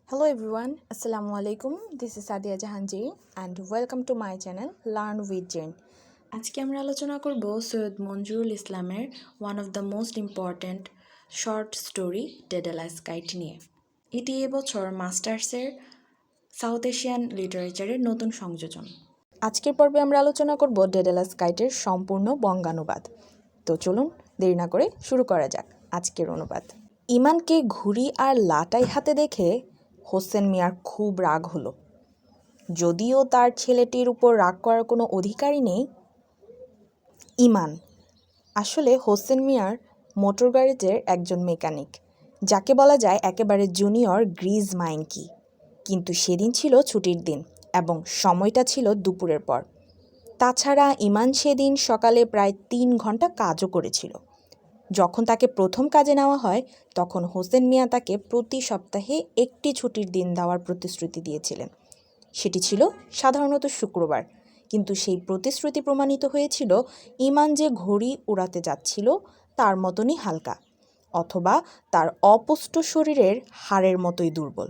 Hello everyone, Assalamu alaikum. This is Sadia Jahanji and welcome to my channel Learn with Jane. আজকে আমরা আলোচনা করব সৈয়দ মঞ্জুরুল ইসলামের one of the most important short story Daedalus kite নিয়ে। এটি এবছর মাস্টার্সের south Asian লিটারেচারের নতুন সংযোজন। আজকের পর্বে আমরা আলোচনা করব ডেডালাস কাইটের সম্পূর্ণ বঙ্গানুবাদ। তো চলুন দেরি না করে শুরু করা যাক আজকের অনুবাদ। ইমানকে ঘুড়ি আর লাটাই হাতে দেখে হোসেন মিয়ার খুব রাগ হলো। যদিও তার ছেলেটির উপর রাগ করার কোনো অধিকারই নেই। ইমান আসলে হোসেন মিয়ার মোটর গ্যারেজের একজন মেকানিক, যাকে বলা যায় একেবারে জুনিয়র গ্রিজ মাইনকি। কিন্তু সেদিন ছিল ছুটির দিন এবং সময়টা ছিল দুপুরের পর। তাছাড়া ইমান সেদিন সকালে প্রায় 3 ঘন্টা কাজও করেছিল। যখন তাকে প্রথম কাজে নেওয়া হয় তখন হোসেন মিয়া তাকে প্রতি সপ্তাহে একটি ছুটির দিন দেওয়ার প্রতিশ্রুতি দিয়েছিলেন। সেটি ছিল সাধারণত শুক্রবার, কিন্তু সেই প্রতিশ্রুতি প্রমাণিত হয়েছিল ইমান যে ঘড়ি উড়াতে যাচ্ছিল তার মতনই হালকা, অথবা তার অপুষ্ট শরীরের হাড়ের মতোই দুর্বল।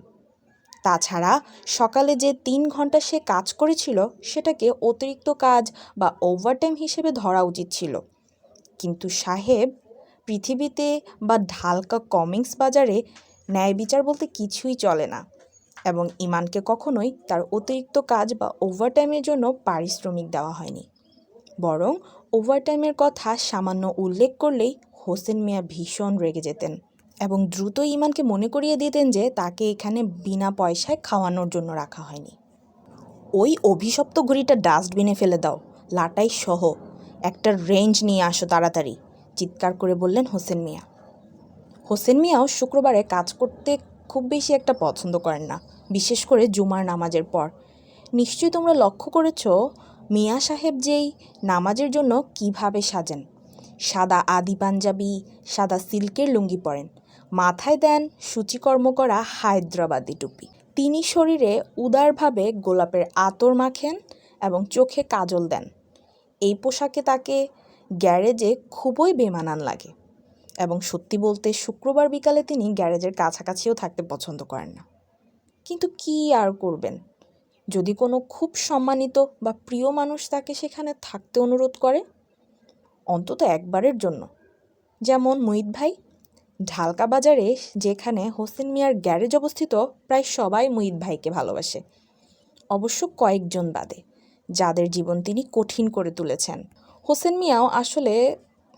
তাছাড়া সকালে যে 3 ঘন্টা সে কাজ করেছিল সেটাকে অতিরিক্ত কাজ বা ওভারটাইম হিসেবে ধরা উচিত ছিল। কিন্তু সাহেব, পৃথিবীতে বা ঢালকা কমিক্স বাজারে ন্যায় বিচার বলতে কিছুই চলে না, এবং ইমানকে কখনোই তার অতিরিক্ত কাজ বা ওভারটাইমের জন্য পারিশ্রমিক দেওয়া হয়নি। বরং ওভারটাইমের কথা সামান্য উল্লেখ করলেই হোসেন মিয়া ভীষণ রেগে যেতেন এবং দ্রুত ইমানকে মনে করিয়ে দিতেন যে তাকে এখানে বিনা পয়সায় খাওয়ানোর জন্য রাখা হয়নি। ওই অভিশপ্ত ঘড়িটা ডাস্টবিনে ফেলে দাও, লাটাই সহ একটা রেঞ্জ নিয়ে আসো তাড়াতাড়ি, চিৎকার করে বললেন হোসেন মিয়া। হোসেন মিয়াও শুক্রবারে কাজ করতে খুব বেশি একটা পছন্দ করেন না, বিশেষ করে জুমার নামাজের পর। নিশ্চয়ই তোমরা লক্ষ্য করেছ মিয়া সাহেব যেই নামাজের জন্য কিভাবে সাজেন। সাদা আদি পাঞ্জাবি, সাদা সিল্কের লুঙ্গি পরেন, মাথায় দেন সূচিকর্ম করা হায়দ্রাবাদি টুপি। তিনি শরীরে উদারভাবে গোলাপের আতর মাখেন এবং চোখে কাজল দেন। এই পোশাকে তাকে গ্যারেজে খুবই বেমানান লাগে, এবং সত্যি বলতে শুক্রবার বিকালে তিনি গ্যারেজের কাছাকাছিও থাকতে পছন্দ করেন না। কিন্তু কি আর করবেন, যদি কোনো খুব সম্মানিত বা প্রিয় মানুষ তাকে সেখানে থাকতে অনুরোধ করে, অন্তত একবারের জন্য। যেমন মুহিত ভাই। ঢালকা বাজারে যেখানে হোসেন মিয়ার গ্যারেজ অবস্থিত, প্রায় সবাই মুহিত ভাইকে ভালোবাসে, অবশ্য কয়েকজন বাদে, যাদের জীবন তিনি কঠিন করে তুলেছেন। হোসেন মিয়াও আসলে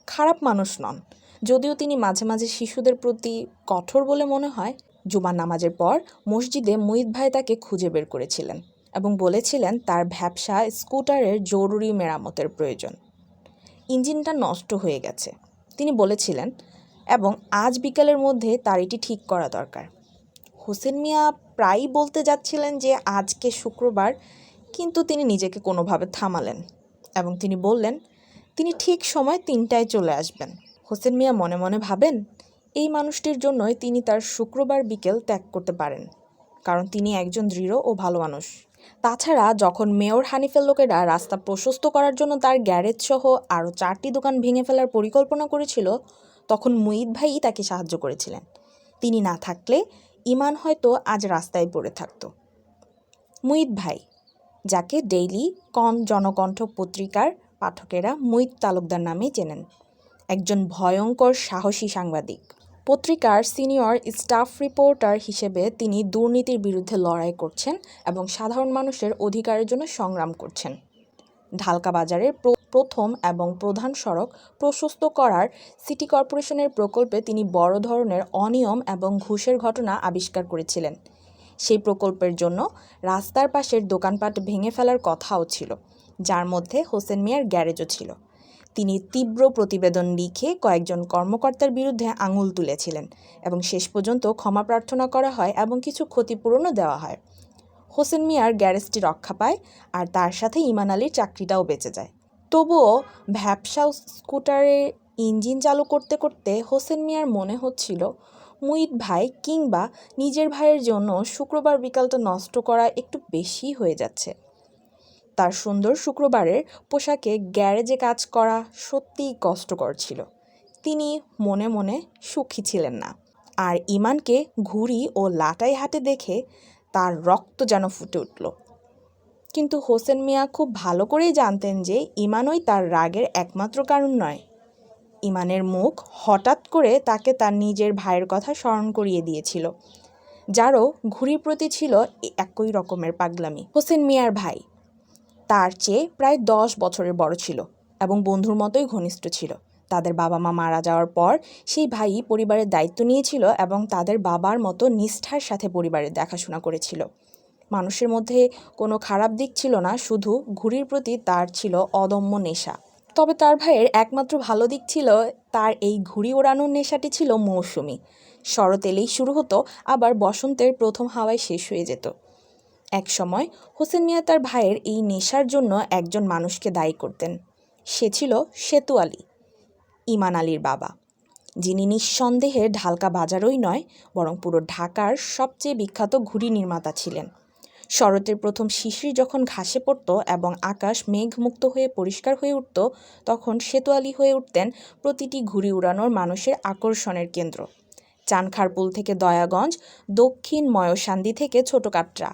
খারাপ মানুষ নন, যদিও তিনি মাঝে মাঝে শিশুদের প্রতি কঠোর বলে মনে হয়। জুমার নামাজের পর মসজিদে মুহিত ভাই তাকে খুঁজে বের করেছিলেন এবং বলেছিলেন তার ভ্যাপসা স্কুটারের জরুরি মেরামতের প্রয়োজন। ইঞ্জিনটা নষ্ট হয়ে গেছে, তিনি বলেছিলেন, এবং আজ বিকালের মধ্যে তার এটি ঠিক করা দরকার। হোসেন মিয়া প্রায়ই বলতে যাচ্ছিলেন যে আজকে শুক্রবার, কিন্তু তিনি নিজেকে কোনোভাবে থামালেন এবং তিনি বললেন তিনি ঠিক সময় 3টায় চলে আসবেন। হোসেন মিয়া মনে মনে ভাবেন, এই মানুষটির জন্যই তিনি তার শুক্রবার বিকেল ত্যাগ করতে পারেন, কারণ তিনি একজন দৃঢ় ও ভালো মানুষ। তাছাড়া যখন মেয়র হানিফের লোকেরা রাস্তা প্রশস্ত করার জন্য তার গ্যারেজ সহ আরও 4টি দোকান ভেঙে ফেলার পরিকল্পনা করেছিল, তখন মুহিত ভাইই তাকে সাহায্য করেছিলেন। তিনি না থাকলে ইমান হয়তো আজ রাস্তায় পড়ে থাকত। মুহিত ভাই, যাকে ডেইলি জনকণ্ঠ পত্রিকার পাঠকেরা মুহিত তালুকদার নামে চেনেন, একজন ভয়ঙ্কর সাহসী সাংবাদিক। পত্রিকার সিনিয়র স্টাফ রিপোর্টার হিসেবে তিনি দুর্নীতির বিরুদ্ধে লড়াই করছেন এবং সাধারণ মানুষের অধিকারের জন্য সংগ্রাম করছেন। ঢালকা বাজারের প্রথম এবং প্রধান সড়ক প্রশস্ত করার সিটি কর্পোরেশনের প্রকল্পে তিনি বড় ধরনের অনিয়ম এবং ঘুষের ঘটনা আবিষ্কার করেছিলেন। সেই প্রকল্পের জন্য রাস্তার পাশের দোকানপাট ভেঙে ফেলার কথাও ছিল, যার মধ্যে হোসেন মিয়ার গ্যারেজও ছিল। তিনি তীব্র প্রতিবেদন লিখে কয়েকজন কর্মকর্তার বিরুদ্ধে আঙুল তুলেছিলেন এবং শেষ পর্যন্ত ক্ষমা প্রার্থনা করা হয় এবং কিছু ক্ষতিপূরণও দেওয়া হয়। হোসেন মিয়ার গ্যারেজটি রক্ষা পায় আর তার সাথে ইমান আলীর চাকরিটাও বেঁচে যায়। তবুও ভ্যাপসা স্কুটারে ইঞ্জিন চালু করতে করতে হোসেন মিয়ার মনে হচ্ছিল মুহিত ভাই কিংবা নিজের ভাইয়ের জন্য শুক্রবার বিকালটা নষ্ট করা একটু বেশি হয়ে যাচ্ছে। তার সুন্দর শুক্রবারের পোশাকে গ্যারেজে কাজ করা সত্যিই কষ্টকর ছিল। তিনি মনে মনে সুখী ছিলেন না। আর ইমানকে ঘুড়ি ও লাটাই হাতে দেখে তার রক্ত যেন ফুটে উঠল। কিন্তু হোসেন মিয়া খুব ভালো করেই জানতেন যে ইমানই তার রাগের একমাত্র কারণ নয়। ইমানের মুখ হঠাৎ করে তাকে তার নিজের ভাইয়ের কথা স্মরণ করিয়ে দিয়েছিল, যারও ঘুড়ির প্রতি ছিল একই রকমের পাগলামি। হোসেন মিয়ার ভাই তার চেয়ে প্রায় 10 বছরের বড় ছিল এবং বন্ধুর মতোই ঘনিষ্ঠ ছিল। তাদের বাবা মা মারা যাওয়ার পর সেই ভাই পরিবারের দায়িত্ব নিয়েছিল এবং তাদের বাবার মতো নিষ্ঠার সাথে পরিবারের দেখাশোনা করেছিল। মানুষের মধ্যে কোনো খারাপ দিক ছিল না, শুধু ঘুড়ির প্রতি তার ছিল অদম্য নেশা। তবে তার ভাইয়ের একমাত্র ভালো দিক ছিল তার এই ঘুড়ি ওড়ানোর নেশাটি ছিল মৌসুমি। শরৎ এলেই শুরু হতো, আবার বসন্তের প্রথম হাওয়ায় শেষ হয়ে যেত। এক সময় হোসেন মিয়া তার ভাইয়ের এই নেশার জন্য একজন মানুষকে দায়ী করতেন। সে ছিল সেতু আলী, ইমান আলীর বাবা, যিনি নিঃসন্দেহে ঢালকা বাজারই নয় বরং পুরো ঢাকার সবচেয়ে বিখ্যাত ঘুড়ি নির্মাতা ছিলেন। শরতের প্রথম শিশির যখন ঘাসে পড়ত এবং আকাশ মেঘমুক্ত হয়ে পরিষ্কার হয়ে উঠত, তখন সেতু আলী হয়ে উঠতেন প্রতিটি ঘুড়ি উড়ানোর মানুষের আকর্ষণের কেন্দ্র। চানখারপুল থেকে দয়াগঞ্জ, দক্ষিণ ময়সান্দি থেকে ছোট কাটরা,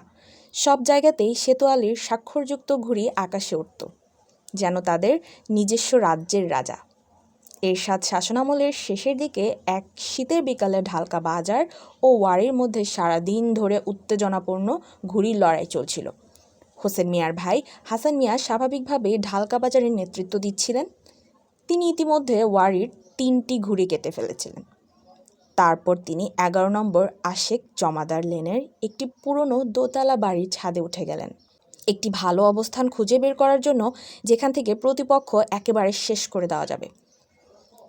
সব জায়গাতেই সেতু আলীর স্বাক্ষরযুক্ত ঘুড়ি আকাশে উঠত, যেন তাদের নিজস্ব রাজ্যের রাজা। এরশাদ শাসনামলের শেষের দিকে এক শীতের বিকালে ঢালকা বাজার ও ওয়ারির মধ্যে সারাদিন ধরে উত্তেজনাপূর্ণ ঘুড়ির লড়াই চলছিল। হোসেন মিয়ার ভাই হাসান মিয়া স্বাভাবিকভাবেই ঢালকা বাজারের নেতৃত্ব দিচ্ছিলেন। তিনি ইতিমধ্যে ওয়ারির 3টি ঘুড়ি কেটে ফেলেছিলেন। তারপর তিনি 11 নম্বর আশেক জমাদার লেনের একটি পুরনো দোতলা বাড়ির ছাদে উঠে গেলেন, একটি ভালো অবস্থান খুঁজে বের করার জন্য যেখান থেকে প্রতিপক্ষ একেবারে শেষ করে দেওয়া যাবে।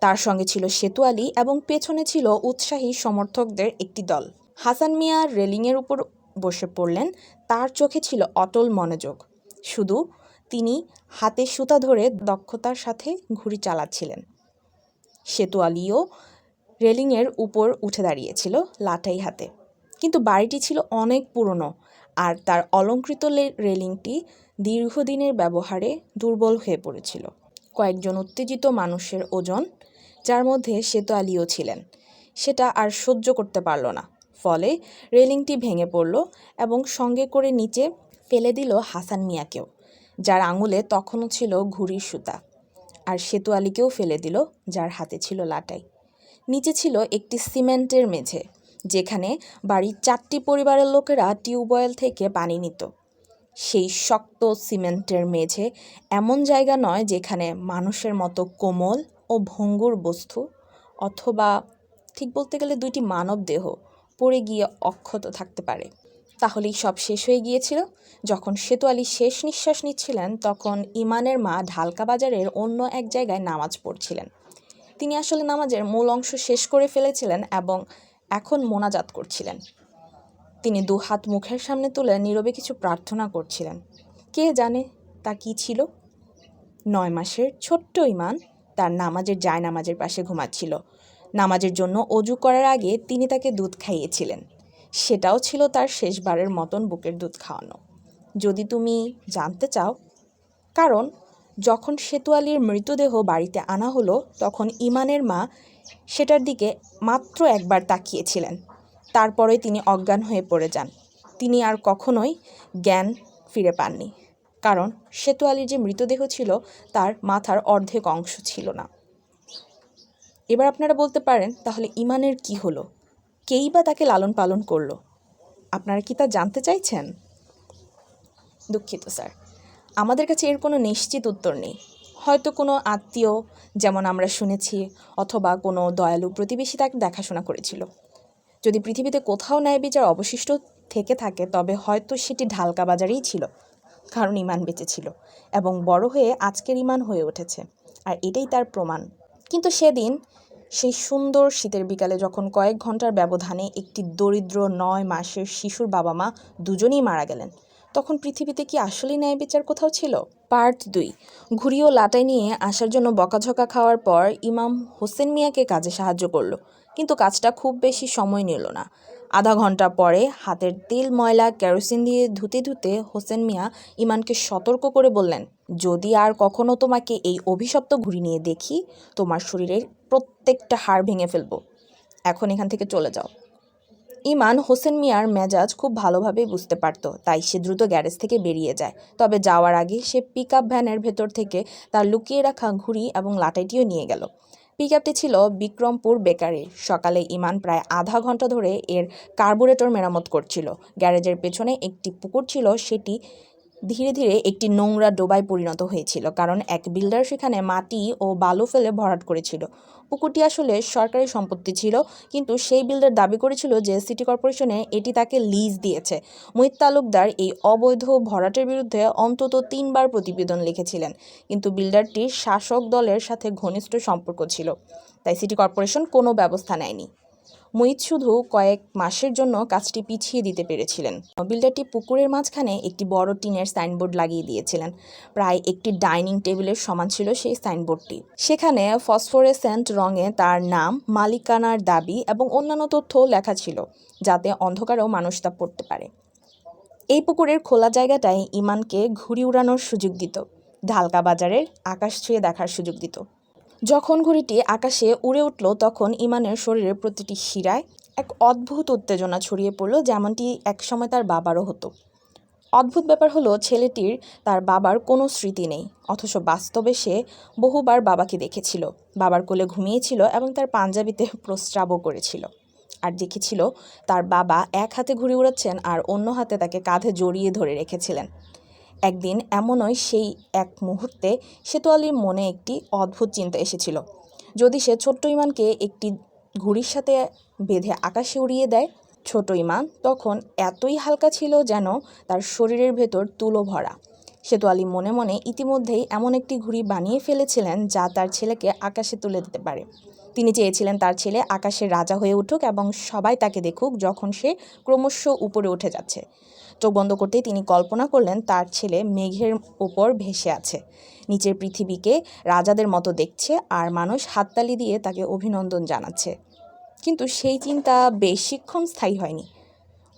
তার সঙ্গে ছিল সেতু আলী এবং পেছনে ছিল উৎসাহী সমর্থকদের একটি দল। হাসান মিয়া রেলিংয়ের উপর বসে পড়লেন। তার চোখে ছিল অটল মনোযোগ। শুধু তিনি হাতে সুতা ধরে দক্ষতার সাথে ঘুড়ি চালাচ্ছিলেন। সেতু আলীও রেলিংয়ের উপর উঠে দাঁড়িয়েছিল লাটাই হাতে। কিন্তু বাড়িটি ছিল অনেক পুরনো আর তার অলংকৃত রেলিংটি দীর্ঘদিনের ব্যবহারে দুর্বল হয়ে পড়েছিল। কয়েকজন উত্তেজিত মানুষের ওজন, যার মধ্যে সেতু আলীও ছিলেন, সেটা আর সহ্য করতে পারল না। ফলে রেলিংটি ভেঙে পড়ল এবং সঙ্গে করে নিচে ফেলে দিল হাসান মিয়াকেও, যার আঙুলে তখনও ছিল ঘুড়ির সুতা, আর সেতু আলীকেও ফেলে দিল, যার হাতে ছিল লাটাই। নিচে ছিল একটি সিমেন্টের মেঝে, যেখানে বাড়ির 4টি পরিবারের লোকেরা টিউবওয়েল থেকে পানি নিত। সেই শক্ত সিমেন্টের মেঝে এমন জায়গা নয় যেখানে মানুষের মতো কোমল ও ভঙ্গুর বস্তু, অথবা ঠিক বলতে গেলে 2টি মানব দেহ পড়ে গিয়ে অক্ষত থাকতে পারে। তাহলেই সব শেষ হয়ে গিয়েছিল। যখন সেতু আলী শেষ নিঃশ্বাস নিচ্ছিলেন, তখন ইমানের মা ঢালকা বাজারের অন্য এক জায়গায় নামাজ পড়ছিলেন। তিনি আসলে নামাজের মূল অংশ শেষ করে ফেলেছিলেন এবং এখন মোনাজাত করছিলেন। তিনি 2 হাত মুখের সামনে তুলে নীরবে কিছু প্রার্থনা করছিলেন। কে জানে তা কী ছিল? 9 মাসের ছোট্ট ইমান তার নামাজের জায়নামাজের পাশে ঘুমাচ্ছিল। নামাজের জন্য অজু করার আগে তিনি তাকে দুধ খাইয়েছিলেন। সেটাও ছিল তার শেষবারের মতন বুকের দুধ খাওয়ানো, যদি তুমি জানতে চাও। কারণ যখন সেতু আলীর মৃতদেহ বাড়িতে আনা হলো, তখন ইমানের মা সেটার দিকে মাত্র একবার তাকিয়েছিলেন। তারপরে তিনি অজ্ঞান হয়ে পড়ে যান। তিনি আর কখনোই জ্ঞান ফিরে পাননি, কারণ সেতু আলীর যে মৃতদেহ ছিল তার মাথার অর্ধেক অংশ ছিল না। এবার আপনারা বলতে পারেন, তাহলে ইমানের কি হলো? কেই বা তাকে লালন পালন করলো? আপনারা কি তা জানতে চাইছেন? দুঃখিত স্যার, আমাদের কাছে এর কোনো নিশ্চিত উত্তর নেই। হয়তো কোনো আত্মীয়, যেমন আমরা শুনেছি, অথবা কোনো দয়ালু প্রতিবেশী তাকে দেখাশোনা করেছিল। যদি পৃথিবীতে কোথাও ন্যায় বিচার অবশিষ্ট থেকে থাকে, তবে হয়তো সেটি ঢালকা বাজারেই ছিল, কারণ ইমান বেঁচে ছিল এবং বড় হয়ে আজকের ইমান হয়ে উঠেছে, আর এটাই তার প্রমাণ। কিন্তু সেদিন সেই সুন্দর শীতের বিকালে যখন কয়েক ঘন্টার ব্যবধানে একটি দরিদ্র 9 মাসের শিশুর বাবা মা দুজনেই মারা গেলেন, তখন পৃথিবীতে কি আসলেই ন্যায় বিচার কোথাও ছিল? পার্ট 2। ঘুড়ি ও লাটাই নিয়ে আসার জন্য বকাঝকা খাওয়ার পর ইমাম হোসেন মিয়াকে কাজে সাহায্য করল, কিন্তু কাজটা খুব বেশি সময় নিল না। আধা ঘন্টা পরে হাতের তেল ময়লা কেরোসিন দিয়ে ধুতে ধুতে হোসেন মিয়া ইমানকে সতর্ক করে বললেন, যদি আর কখনো তোমাকে এই অভিশপ্ত ঘুড়ি নিয়ে দেখি, তোমার শরীরের প্রত্যেকটা হাড় ভেঙে ফেলব। এখন এখান থেকে চলে যাও। ইমান হোসেন মিয়ার মেজাজ খুব ভালোভাবেই বুঝতে পারত, তাই সে দ্রুত গ্যারেজ থেকে বেরিয়ে যায়। তবে যাওয়ার আগে সে পিকআপ ভ্যানের ভেতর থেকে তার লুকিয়ে রাখা ঘুড়ি এবং লাটাইটিও নিয়ে গেল। পিকআপটি ছিল বিক্রমপুর বেকারির। সকালে ইমান প্রায় আধা ঘন্টা ধরে এর কার্বুরেটর মেরামত করছিল। গ্যারেজের পেছনে একটি পুকুর ছিল, সেটি ধীরে ধীরে একটি নোংরা ডোবায় পরিণত হয়েছিল, কারণ এক বিল্ডার সেখানে মাটি ও বালু ফেলে ভরাট করেছিল। পুকুরটি আসলে সরকারি সম্পত্তি ছিল, কিন্তু সেই বিল্ডার দাবি করেছিল যে সিটি কর্পোরেশনে এটি তাকে লিজ দিয়েছে। মুহিত তালুকদার এই অবৈধ ভরাটের বিরুদ্ধে অন্তত 3বার প্রতিবেদন লিখেছিলেন, কিন্তু বিল্ডারটির শাসক দলের সাথে ঘনিষ্ঠ সম্পর্ক ছিল, তাই সিটি কর্পোরেশন কোনো ব্যবস্থা নেয়নি। মুহিত শুধু কয়েক মাসের জন্য কাজটি পিছিয়ে দিতে পেরেছিলেন। বিল্ডারটি পুকুরের মাঝখানে একটি বড় টিনের সাইনবোর্ড লাগিয়ে দিয়েছিলেন। প্রায় একটি ডাইনিং টেবিলের সমান ছিল সেই সাইনবোর্ডটি। সেখানে ফসফোরেসেন্ট রঙে তার নাম, মালিকানার দাবি এবং অন্যান্য তথ্য লেখা ছিল, যাতে অন্ধকারেও মানুষ তা পড়তে পারে। এই পুকুরের খোলা জায়গাটায় ইমানকে ঘুড়ি উড়ানোর সুযোগ দিত, ঢালকা বাজারের আকাশ ছুঁয়ে দেখার সুযোগ দিত। যখন ঘুড়িটি আকাশে উড়ে উঠল, তখন ইমানের শরীরের প্রতিটি শিরায় এক অদ্ভুত উত্তেজনা ছড়িয়ে পড়ল, যেমনটি একসময় তার বাবারও হতো। অদ্ভুত ব্যাপার হলো, ছেলেটির তার বাবার কোনো স্মৃতি নেই, অথচ বাস্তবে সে বহুবার বাবাকে দেখেছিল। বাবার কোলে ঘুমিয়েছিল এবং তার পাঞ্জাবিতে প্রস্রাবও করেছিল। আর দেখেছিল তার বাবা এক হাতে ঘুড়ি উড়াচ্ছেন আর অন্য হাতে তাকে কাঁধে জড়িয়ে ধরে রেখেছিলেন। একদিন এমনই সেই এক মুহূর্তে সেতু আলীর মনে একটি অদ্ভুত চিন্তা এসেছিল। যদি সে ছোট্ট ইমানকে একটি ঘুড়ির সাথে বেঁধে আকাশে উড়িয়ে দেয়। ছোট ইমান তখন এতই হালকা ছিল যেন তার শরীরের ভেতর তুলো ভরা। সেতু আলী মনে মনে ইতিমধ্যেই এমন একটি ঘুড়ি বানিয়ে ফেলেছিলেন যা তার ছেলেকে আকাশে তুলে দিতে পারে। তিনি চেয়েছিলেন তার ছেলে আকাশের রাজা হয়ে উঠুক এবং সবাই তাকে দেখুক যখন সে ক্রমশ উপরে উঠে যাচ্ছে। চোখ বন্ধ করতেই তিনি কল্পনা করলেন তার ছেলে মেঘের ওপর ভেসে আছে, নিচের পৃথিবীকে রাজাদের মতো দেখছে আর মানুষ হাততালি দিয়ে তাকে অভিনন্দন জানাচ্ছে। কিন্তু সেই চিন্তা বেশিক্ষণ স্থায়ী হয়নি।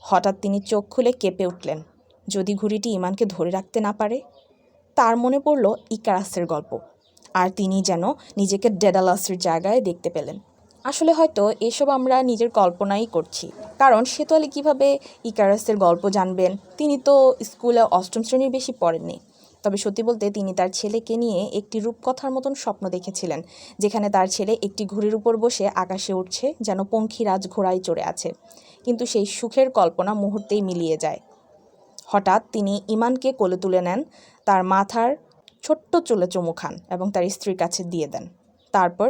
হঠাৎ তিনি চোখ খুলে কেঁপে উঠলেন। যদি ঘুড়িটি ইমানকে ধরে রাখতে না পারে? তার মনে পড়ল ইকারাসের গল্প, আর তিনি যেন নিজেকে ডেডালাসের জায়গায় দেখতে পেলেন। আসলে হয়তো এসব আমরা নিজের কল্পনাই করছি, কারণ সেতু আলী কীভাবে ইকারাসের গল্প জানবেন? তিনি তো স্কুলে 8ম শ্রেণীর বেশি পড়েননি। তবে সত্যি বলতে তিনি তার ছেলেকে নিয়ে একটি রূপকথার মতন স্বপ্ন দেখেছিলেন, যেখানে তার ছেলে একটি ঘুড়ির উপর বসে আকাশে উঠছে, যেন পঙ্খিরাজ ঘোড়ায় চড়ে আছে। কিন্তু সেই সুখের কল্পনা মুহূর্তেই মিলিয়ে যায়। হঠাৎ তিনি ইমানকে কোলে তুলে নেন, তার মাথার ছোট্ট চুলে চুমু খান এবং তার স্ত্রীর কাছে দিয়ে দেন। তারপর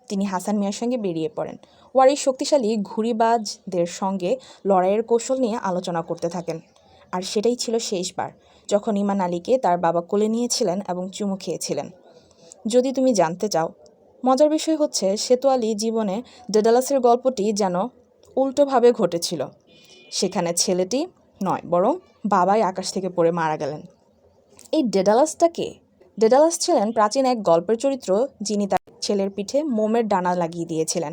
তিনি হাসান মিয়ার সঙ্গে বেরিয়ে পড়েন। ওয়ারির শক্তিশালী ঘুড়িবাজদের সঙ্গে লড়াইয়ের কৌশল নিয়ে আলোচনা করতে থাকেন। আর সেটাই ছিল শেষবার যখন ইমান আলীকে তার বাবা কোলে নিয়েছিলেন এবং চুমু খেয়েছিলেন। যদি তুমি জানতে চাও, মজার বিষয় হচ্ছে সেতু আলী জীবনে ডেডালাসের গল্পটি যেন উল্টোভাবে ঘটেছিল। সেখানে ছেলেটি নয়, বরং বাবাই আকাশ থেকে পড়ে মারা গেলেন। এই ডেডালাসটা কে? ডেডালাস ছিলেন প্রাচীন এক গল্পের চরিত্র, যিনি তার ছেলের পিঠে মোমের ডানা লাগিয়ে দিয়েছিলেন।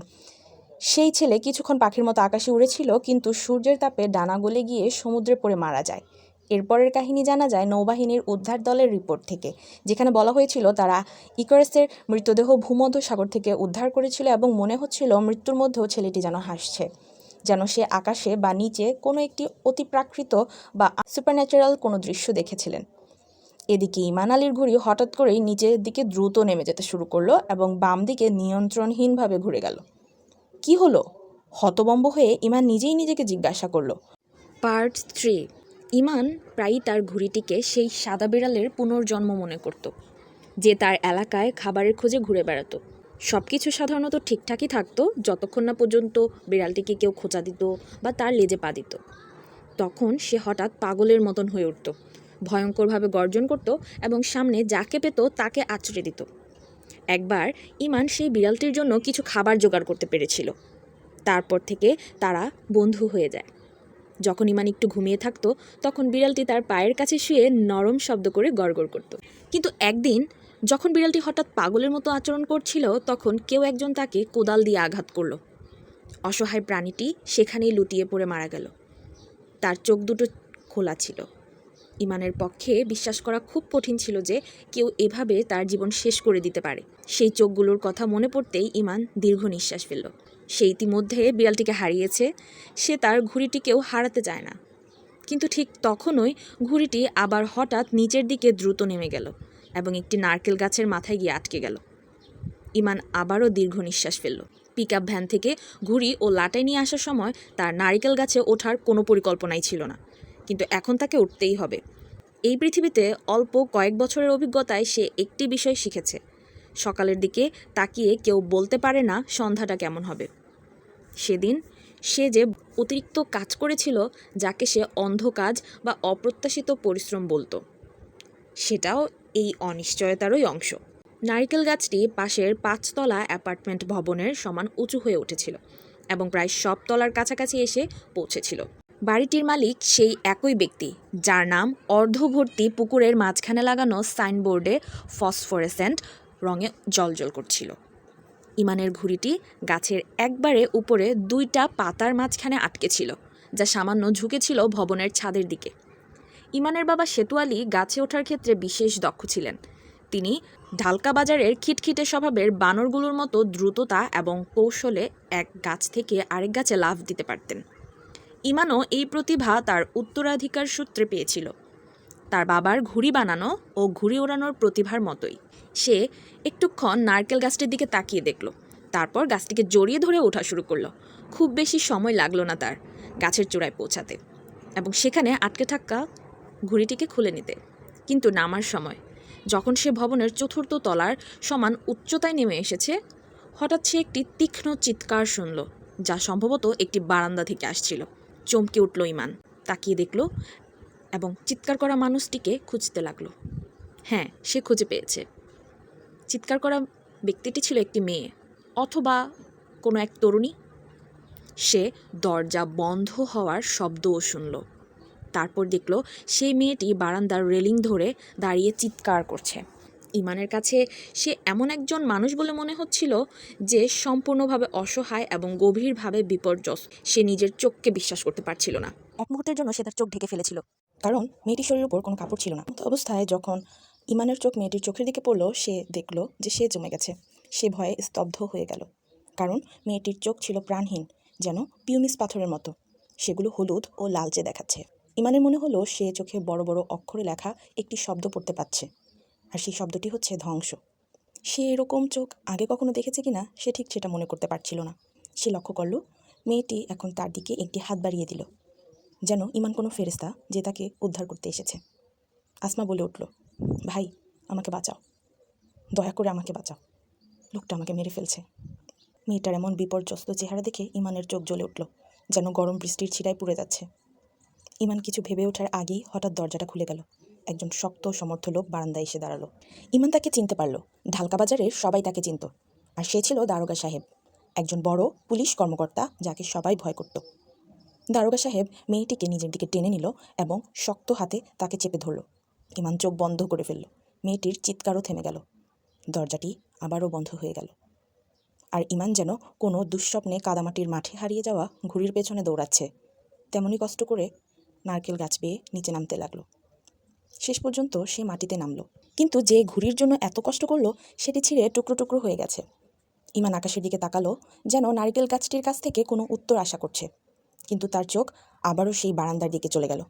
সেই ছেলে কিছুক্ষণ পাখির মতো আকাশে উড়েছিল, কিন্তু সূর্যের তাপে ডানা গলে গিয়ে সমুদ্রে পড়ে মারা যায়। এরপরের কাহিনী জানা যায় নৌবাহিনীর উদ্ধার দলের রিপোর্ট থেকে, যেখানে বলা হয়েছিল তারা ইকারাসের মৃতদেহ ভূমধ্য সাগর থেকে উদ্ধার করেছিল এবং মনে হচ্ছিল মৃত্যুর মধ্যেও ছেলেটি যেন হাসছে, যেন সে আকাশে বা নিচে কোনো একটি অতিপ্রাকৃত বা সুপারন্যাচারাল কোনো দৃশ্য দেখেছিলেন। এদিকে ইমান আলীর ঘুড়ি হঠাৎ করেই নিচের দিকে দ্রুত নেমে যেতে শুরু করলো এবং বাম দিকে নিয়ন্ত্রণহীনভাবে ঘুরে গেল। কি হলো? হতবম্ব হয়ে ইমান নিজেই নিজেকে জিজ্ঞাসা করলো। পার্ট 3। ইমান প্রায়ই তার ঘুড়িটিকে সেই সাদা বিড়ালের পুনর্জন্ম মনে করত, যে তার এলাকায় খাবারের খোঁজে ঘুরে বেড়াতো। সব কিছু সাধারণত ঠিকঠাকই থাকতো যতক্ষণ না পর্যন্ত বিড়ালটিকে কেউ খোঁচা দিত বা তার লেজে পা দিত। তখন সে হঠাৎ পাগলের মতন হয়ে উঠত, ভয়ঙ্করভাবে গর্জন করত এবং সামনে যাকে পেত তাকে আঁচড়ে দিত। একবার ইমান সেই বিড়ালটির জন্য কিছু খাবার জোগাড় করতে পেরেছিল। তারপর থেকে তারা বন্ধু হয়ে যায়। যখন ইমান একটু ঘুমিয়ে থাকতো, তখন বিড়ালটি তার পায়ের কাছে শুয়ে নরম শব্দ করে গড়গড় করত। কিন্তু একদিন যখন বিড়ালটি হঠাৎ পাগলের মতো আচরণ করছিল, তখন কেউ একজন তাকে কোদাল দিয়ে আঘাত করলো। অসহায় প্রাণীটি সেখানেই লুটিয়ে পড়ে মারা গেল। তার চোখ দুটো খোলা ছিল। ইমানের পক্ষে বিশ্বাস করা খুব কঠিন ছিল যে কেউ এভাবে তার জীবন শেষ করে দিতে পারে। সেই চোখগুলোর কথা মনে পড়তেই ইমান দীর্ঘ নিঃশ্বাস ফেলল। সে ইতিমধ্যে বিড়ালটিকে হারিয়েছে, সে তার ঘুড়িটিকেও হারাতে চায় না। কিন্তু ঠিক তখনই ঘুড়িটি আবার হঠাৎ নিচের দিকে দ্রুত নেমে গেল এবং একটি নারকেল গাছের মাথায় গিয়ে আটকে গেল। ইমান আবারও দীর্ঘ নিঃশ্বাস ফেলল। পিকআপ ভ্যান থেকে ঘুড়ি ও লাটাই নিয়ে আসার সময় তার নারিকেল গাছে ওঠার কোনো পরিকল্পনাই ছিল না, কিন্তু এখন তাকে উঠতেই হবে। এই পৃথিবীতে অল্প কয়েক বছরের অভিজ্ঞতায় সে একটি বিষয় শিখেছে: সকালের দিকে তাকিয়ে কেউ বলতে পারে না সন্ধ্যাটা কেমন হবে। সেদিন সে যে অতিরিক্ত কাজ করেছিল, যাকে সে অন্ধ কাজ বা অপ্রত্যাশিত পরিশ্রম বলতো, সেটাও এই অনিশ্চয়তারই অংশ। নারকেল গাছটি পাশের 5 তলা অ্যাপার্টমেন্ট ভবনের সমান উঁচু হয়ে উঠেছিল এবং প্রায় সব তলার কাছাকাছি এসে পৌঁছেছিল। বাড়িটির মালিক সেই একই ব্যক্তি, যার নাম অর্ধভর্তি পুকুরের মাঝখানে লাগানো সাইনবোর্ডে ফসফোরেসেন্ট রঙে জ্বলজ্বল করছিল। ইমানের ঘুড়িটি গাছের একবারে উপরে 2টা পাতার মাঝখানে আটকে ছিল, যা সামান্য ঝুঁকেছিল ভবনের ছাদের দিকে। ইমানের বাবা সেতু আলী গাছে ওঠার ক্ষেত্রে বিশেষ দক্ষ ছিলেন। তিনি ঢালকা বাজারের খিটখিটে স্বভাবের বানরগুলোর মতো দ্রুততা এবং কৌশলে এক গাছ থেকে আরেক গাছে লাফ দিতে পারতেন। ইমানও এই প্রতিভা তার উত্তরাধিকার সূত্রে পেয়েছিল, তার বাবার ঘুড়ি বানানো ও ঘুড়ি ওড়ানোর প্রতিভার মতোই। সে একটুক্ষণ নারকেল গাছটির দিকে তাকিয়ে দেখল, তারপর গাছটিকে জড়িয়ে ধরে ওঠা শুরু করলো। খুব বেশি সময় লাগলো না তার গাছের চূড়ায় পৌঁছাতে এবং সেখানে আটকে থাকা ঘুড়িটিকে খুলে নিতে। কিন্তু নামার সময়, যখন সে ভবনের 4র্থ তলার সমান উচ্চতায় নেমে এসেছে, হঠাৎ সে একটি তীক্ষ্ণ চিৎকার শুনল, যা সম্ভবত একটি বারান্দা থেকে আসছিল। চমকে উঠল ইমান, তাকিয়ে দেখল এবং চিৎকার করা মানুষটিকে খুঁজতে লাগলো। হ্যাঁ, সে খুঁজে পেয়েছে। চিৎকার করা ব্যক্তিটি ছিল একটি মেয়ে অথবা কোনো এক তরুণী। সে দরজা বন্ধ হওয়ার শব্দও শুনল। তারপর দেখল সেই মেয়েটি বারান্দার রেলিং ধরে দাঁড়িয়ে চিৎকার করছে। ইমানের কাছে সে এমন একজন মানুষ বলে মনে হচ্ছিল যে সম্পূর্ণভাবে অসহায় এবং গভীরভাবে বিপর্যস্ত। সে নিজের চোখকে বিশ্বাস করতে পারছিল না। এক মুহূর্তের জন্য সে তার চোখ ঢেকে ফেলেছিল, কারণ মেয়েটির শরীরের উপর কোনো কাপড় ছিল না। তো অবস্থায় যখন ইমানের চোখ মেয়েটির চোখের দিকে পড়ল, সে দেখল যে সে জমে গেছে। সে ভয়ে স্তব্ধ হয়ে গেল, কারণ মেয়েটির চোখ ছিল প্রাণহীন, যেন পিউমিস পাথরের মতো। সেগুলো হলুদ ও লালচে দেখাচ্ছে। ইমানের মনে হলো সে চোখে বড় বড় অক্ষরে লেখা একটি শব্দ পড়তে পাচ্ছে, আর সেই শব্দটি হচ্ছে ধ্বংস। সে এরকম চোখ আগে কখনো দেখেছে কিনা সে ঠিক সেটা মনে করতে পারছিল না। সে লক্ষ্য করল মেয়েটি এখন তার দিকে একটি হাত বাড়িয়ে দিল, যেন ইমান কোনো ফেরেশতা যে তাকে উদ্ধার করতে এসেছে। আসমা বলে উঠল, ভাই, আমাকে বাঁচাও, দয়া করে আমাকে বাঁচাও, লোকটা আমাকে মেরে ফেলছে। মেয়েটার এমন বিপর্যস্ত চেহারা দেখে ইমানের চোখ জ্বলে উঠল, যেন গরম বৃষ্টির ছিটায় পুড়ে যাচ্ছে। ইমান কিছু ভেবে ওঠার আগেই হঠাৎ দরজাটা খুলে গেল। একজন শক্ত সমর্থ লোক বারান্দায় এসে দাঁড়ালো। ইমান তাকে চিনতে পারল। ঢালকা বাজারের সবাই তাকে চিনত, আর সে ছিল দারোগা সাহেব, একজন বড় পুলিশ কর্মকর্তা যাকে সবাই ভয় করত। দারোগা সাহেব মেয়েটিকে নিজের দিকে টেনে নিল এবং শক্ত হাতে তাকে চেপে ধরল। ইমান চোখ বন্ধ করে ফেলল। মেয়েটির চিৎকারও থেমে গেল। দরজাটি আবারও বন্ধ হয়ে গেল, আর ইমান যেন কোনো দুঃস্বপ্নে কাদামাটির মাঠে হারিয়ে যাওয়া ঘুড়ির পেছনে দৌড়াচ্ছে, তেমনই কষ্ট করে নারকেল গাছ বেয়ে নিচে নামতে লাগলো। শেষ পর্যন্ত সে মাটিতে নামলো, কিন্তু যে ঘুড়ির জন্য এত কষ্ট করলো সেটি ছিঁড়ে টুকরো টুকরো হয়ে গেছে। ইমান আকাশের দিকে তাকালো, যেন নারকেল গাছটির কাছ থেকে কোনো উত্তর আশা করছে, কিন্তু তার চোখ আবারও সেই বারান্দার দিকে চলে গেল।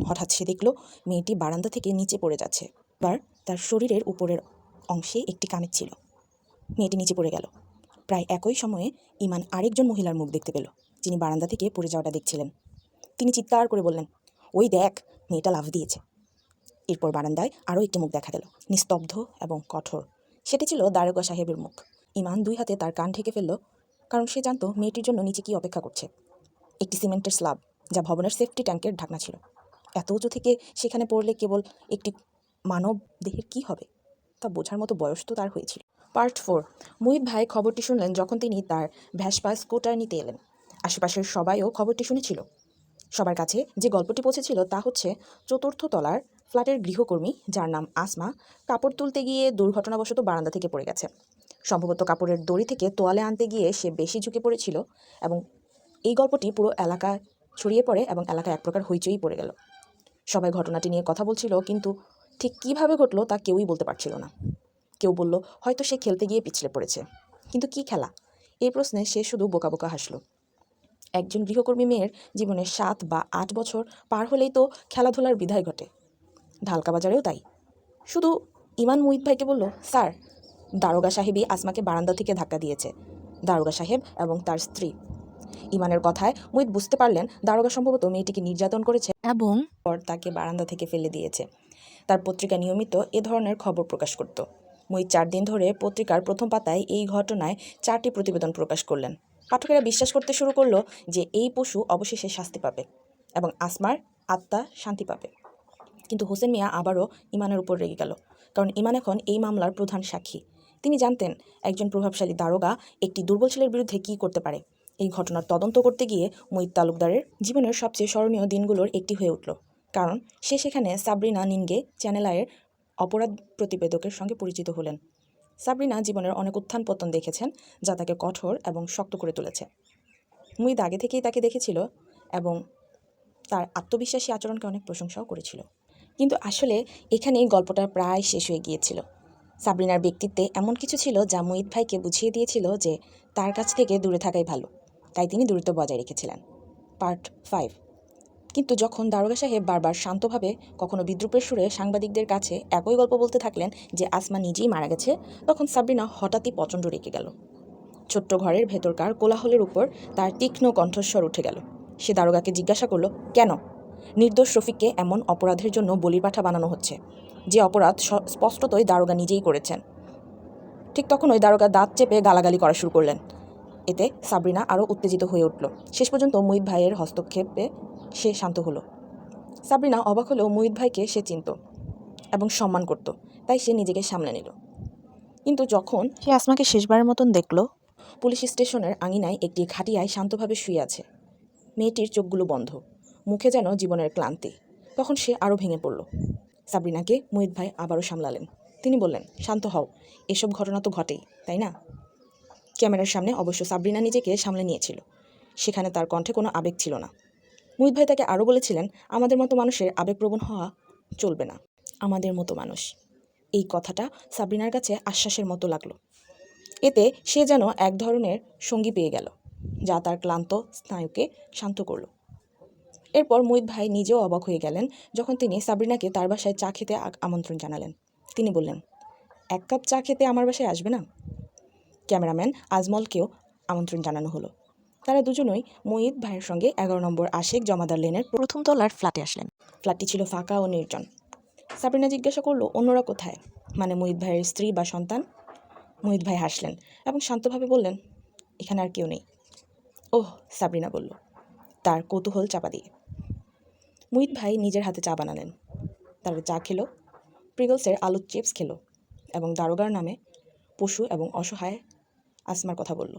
হঠাৎ সে দেখল মেয়েটি বারান্দা থেকে নিচে পড়ে যাচ্ছে। এবার তার শরীরের উপরের অংশে একটি কামিজ ছিল। মেয়েটি নিচে পড়ে গেল। প্রায় একই সময়ে ইমান আরেকজন মহিলার মুখ দেখতে পেল, যিনি বারান্দা থেকে পড়ে যাওয়াটা দেখছিলেন। তিনি চিৎকার করে বললেন, ওই দেখ, মেয়েটা লাফ দিয়েছে। এরপর বারান্দায় আরও একটি মুখ দেখা গেল, নিস্তব্ধ এবং কঠোর। সেটি ছিল দারোগা সাহেবের মুখ। ইমান 2 হাতে তার কান ঢেকে ফেলল, কারণ সে জানত মেয়েটির জন্য নিচে কি অপেক্ষা করছে। একটি সিমেন্টের স্ল্যাব, যা ভবনের সেফটি ট্যাঙ্কের ঢাকনা ছিল। এত উঁচু থেকে সেখানে পড়লে কেবল একটি মানব দেহের কি হবে তা বোঝার মতো বয়স তো তার হয়েছিল। পার্ট 4। মুহিত ভাই খবরটি শুনলেন যখন তিনি তার ভ্যাসপা স্কুটার নিতে এলেন। আশেপাশের সবাইও খবরটি শুনেছিল। সবার কাছে যে গল্পটি পৌঁছেছিল তা হচ্ছে 4র্থ তলার ফ্ল্যাটের গৃহকর্মী, যার নাম আসমা, কাপড় তুলতে গিয়ে দুর্ঘটনাবশত বারান্দা থেকে পড়ে গেছে। সম্ভবত কাপড়ের দড়ি থেকে তোয়ালে আনতে গিয়ে সে বেশি ঝুঁকে পড়েছিল, এবং এই গল্পটি পুরো এলাকায় ছড়িয়ে পড়ে এবং এলাকায় এক প্রকার হইচই পড়ে গেল। সবাই ঘটনাটি নিয়ে কথা বলছিল, কিন্তু ঠিক কীভাবে ঘটলো তা কেউই বলতে পারছিল না। কেউ বলল হয়তো সে খেলতে গিয়ে পিছলে পড়েছে, কিন্তু কি খেলা? এই প্রশ্নে সে শুধু বোকা বোকা হাসল। একজন গৃহকর্মী মেয়ের জীবনে 7 বা 8 বছর পার হলেই তো খেলাধুলার বিদায় ঘটে। ঢালকা বাজারেও তাই। শুধু ইমান মুহিত ভাইকে বলল, স্যার, দারোগা সাহেবই আসমাকে বারান্দা থেকে ধাক্কা দিয়েছে। দারোগা সাহেব এবং তার স্ত্রী। ইমানের কথায় মুহিত বুঝতে পারলেন দারোগা সম্ভবত মেয়েটিকে নির্যাতন করেছে এবং পর তাকে বারান্দা থেকে ফেলে দিয়েছে। তার পত্রিকা নিয়মিত এ ধরনের খবর প্রকাশ করত। মুহিত 4 দিন ধরে পত্রিকার প্রথম পাতায় এই ঘটনায় 4টি প্রতিবেদন প্রকাশ করলেন। পাঠকেরা বিশ্বাস করতে শুরু করলো যে এই পশু অবশেষে শাস্তি পাবে এবং আসমার আত্মা শান্তি পাবে। কিন্তু হোসেন মিয়া আবারও ইমানের উপর রেগে গেল, কারণ ইমান এখন এই মামলার প্রধান সাক্ষী। তিনি জানতেন একজন প্রভাবশালী দারোগা একটি দুর্বল ছেলের বিরুদ্ধে কী করতে পারে। এই ঘটনার তদন্ত করতে গিয়ে মুহিত তালুকদারের জীবনের সবচেয়ে স্মরণীয় দিনগুলোর একটি হয়ে উঠল, কারণ সে সেখানে সাবরিনা নিনগে চ্যানেল আইয়ের অপরাধ প্রতিবেদকের সঙ্গে পরিচিত হলেন। সাবরিনা জীবনের অনেক উত্থান পতন দেখেছেন, যা তাকে কঠোর এবং শক্ত করে তুলেছে। মুহিত আগে থেকেই তাকে দেখেছিল এবং তার আত্মবিশ্বাসী আচরণকে অনেক প্রশংসাও করেছিল। কিন্তু আসলে এখানেই গল্পটা প্রায় শেষ হয়ে গিয়েছিল। সাবরিনার ব্যক্তিত্বে এমন কিছু ছিল যা মুহিত ভাইকে বুঝিয়ে দিয়েছিল যে তার কাছ থেকে দূরে থাকাই ভালো, তাই তিনি দূরত্ব বজায় রেখেছিলেন। পার্ট 5। কিন্তু যখন দারোগা সাহেব বারবার শান্তভাবে কখনো বিদ্রুপের সুরে সাংবাদিকদের কাছে একই গল্প বলতে থাকলেন যে আসমা নিজেই মারা গেছে, তখন সাবরিনা হঠাৎই প্রচণ্ড রেগে গেল। ছোট্ট ঘরের ভেতরকার কোলাহলের উপর তার তীক্ষ্ণ কণ্ঠস্বর উঠে গেল। সে দারোগাকে জিজ্ঞাসা করলো, কেন নির্দোষ রফিককে এমন অপরাধের জন্য বলির পাঠা বানানো হচ্ছে, যে অপরাধ স্পষ্টতই দারোগা নিজেই করেছেন। ঠিক তখনই দারোগা দাঁত চেপে গালাগালি করা শুরু করলেন। এতে সাবরিনা আরও উত্তেজিত হয়ে উঠল। শেষ পর্যন্ত মুহিত ভাইয়ের হস্তক্ষেপে সে শান্ত হলো। সাবরিনা অবাক হলেও মুহিত ভাইকে সে চিনত এবং সম্মান করত, তাই সে নিজেকে সামলে নিল। কিন্তু যখন সে আসমাকে শেষবারের মতন দেখল, পুলিশ স্টেশনের আঙিনায় একটি খাটিয়ায় শান্তভাবে শুয়ে আছে, মেয়েটির চোখগুলো বন্ধ, মুখে যেন জীবনের ক্লান্তি, তখন সে আরও ভেঙে পড়ল। সাবরিনাকে মুহিত ভাই আবারও সামলালেন। তিনি বললেন, শান্ত হও, এসব ঘটনা তো ঘটেই, তাই না? ক্যামেরার সামনে অবশ্য সাবরিনা নিজেকে সামলে নিয়েছিল, সেখানে তার কণ্ঠে কোনো আবেগ ছিল না। মুহিত ভাই তাকে আরও বলেছিলেন, আমাদের মতো মানুষের আবেগপ্রবণ হওয়া চলবে না। আমাদের মতো মানুষ। এই কথাটা সাবরিনার কাছে আশ্বাসের মতো লাগলো। এতে সে যেন এক ধরনের সঙ্গী পেয়ে গেল, যা তার ক্লান্ত স্নায়ুকে শান্ত করল। এরপর মুহিত ভাই নিজেও অবাক হয়ে গেলেন যখন তিনি সাবরিনাকে তার বাসায় চা খেতে আমন্ত্রণ জানালেন। তিনি বললেন, 1 কাপ চা খেতে আমার বাসায় আসবে না? ক্যামেরাম্যান আজমলকেও আমন্ত্রণ জানানো হলো। তারা দুজনই মুহিত ভাইয়ের সঙ্গে 11 নম্বর আশিক জমাদার লেনের প্রথম তলার ফ্ল্যাটে আসলেন। ফ্ল্যাটটি ছিল ফাঁকা ও নির্জন। সাবরিনা জিজ্ঞাসা করলো, অন্যরা কোথায়, মানে মুহিত ভাইয়ের স্ত্রী বা সন্তান? মুহিত ভাই হাসলেন এবং শান্তভাবে বললেন, এখানে আর কেউ নেই। ওহ, সাবরিনা বলল, তার কৌতূহল চাপা দিয়ে। মুহিত ভাই নিজের হাতে চা বানালেন। তারা চা খেলো, প্রিগলসের আলুর চিপস খেলো এবং দারোগার নামে পশু এবং অসহায় আসমার কথা বলল।